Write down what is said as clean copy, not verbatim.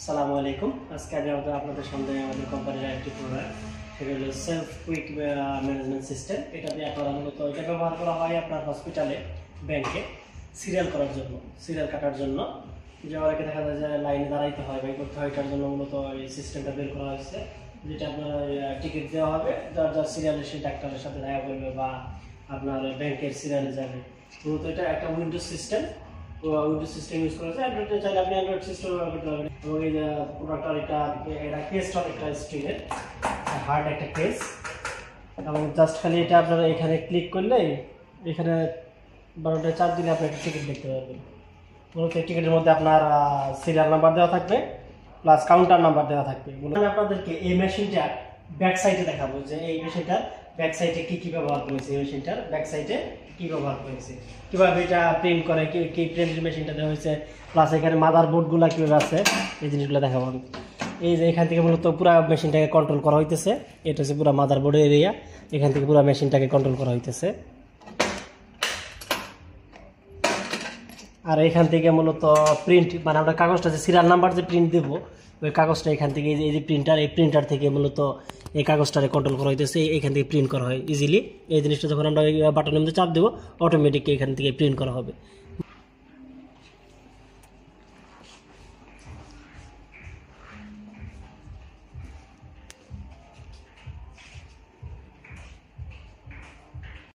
আসসালামু আলাইকুম। আজকে আমি আপনাদের সামনে আমাদের কোম্পানির আরেকটি প্রোডাক্ট, সেটা হলো সেলফ কুইক ম্যানেজমেন্ট সিস্টেম। এটা দিয়ে আপনারা মূলত এটা ব্যবহার করা হয় আপনার হসপিটালে, ব্যাংকে সিরিয়াল করার জন্য, সিরিয়াল কাটার জন্য। যে অনেকে দেখা যায় যে লাইনে দাঁড়াইতে হয় বা করতে হয়, এটার জন্য মূলত এই সিস্টেমটা বের করা হয়েছে, যেটা আপনার টিকিট দেওয়া হবে, যার যার সিরিয়ালে সেই ডাক্তারের সাথে দেখা করবে বা আপনার ব্যাংকের সিরিয়ালে যাবে। মূলত এটা একটা Windows system, Windows system use করেছে। অ্যান্ড্রয়েডে চাইলে আপনি অ্যান্ড্রয়েড সিস্টেম ব্যবহার করতে পারবেন। এবং এই যে প্রোডাক্টটার এটা কেসটা একটা স্টিলের হার্ড একটা কেস, এবং জাস্ট খালি এটা আপনারা এখানে ক্লিক করলে এখানে 12টায় চাপ দিলে আপনি একটা টিকিট দেখতে পারবেন। মূলত এই টিকিটের মধ্যে আপনার সিরিয়াল নাম্বার দেওয়া থাকবে, প্লাস কাউন্টার নাম্বার দেওয়া থাকবে। আমি আপনাদেরকে এই মেশিনটা ব্যাক সাইডে দেখাবো যে এই মেশিনটার ব্যাক সাইডে কী কী ব্যবহার করেছে, এই মেশিনটার ব্যাক সাইডে কী ব্যবহার করেছে, কীভাবে এটা প্রিন্ট করে, কী প্রিন্টের মেশিনটা দেওয়া হয়েছে, প্লাস এখানে মাদার বোর্ডগুলো কীভাবে আছে, এই জিনিসগুলো দেখাবো আমি। এই যে এখান থেকে মূলত পুরো মেশিনটাকে কন্ট্রোল করা হইতেছে। এটা হচ্ছে পুরো মাদার বোর্ডের এরিয়া, এখান থেকে পুরো মেশিনটাকে কন্ট্রোল করা হইতেছে। আর এখান থেকে মূলত প্রিন্ট, মানে আমরা কাগজটা যে সিরিয়াল নাম্বার যে প্রিন্ট দেবো, ওই কাগজটা এখান থেকে এই যে প্রিন্টার, এই প্রিন্টার থেকে মূলত এই কাগজটারে কন্ট্রোল করা হইতেছে। এখান থেকে প্রিন্ট করা হয় ইজিলি। এই জিনিসটা যখন আমরা বাটনের মধ্যে চাপ দেবো, অটোমেটিক এখান থেকে প্রিন্ট করা হবে।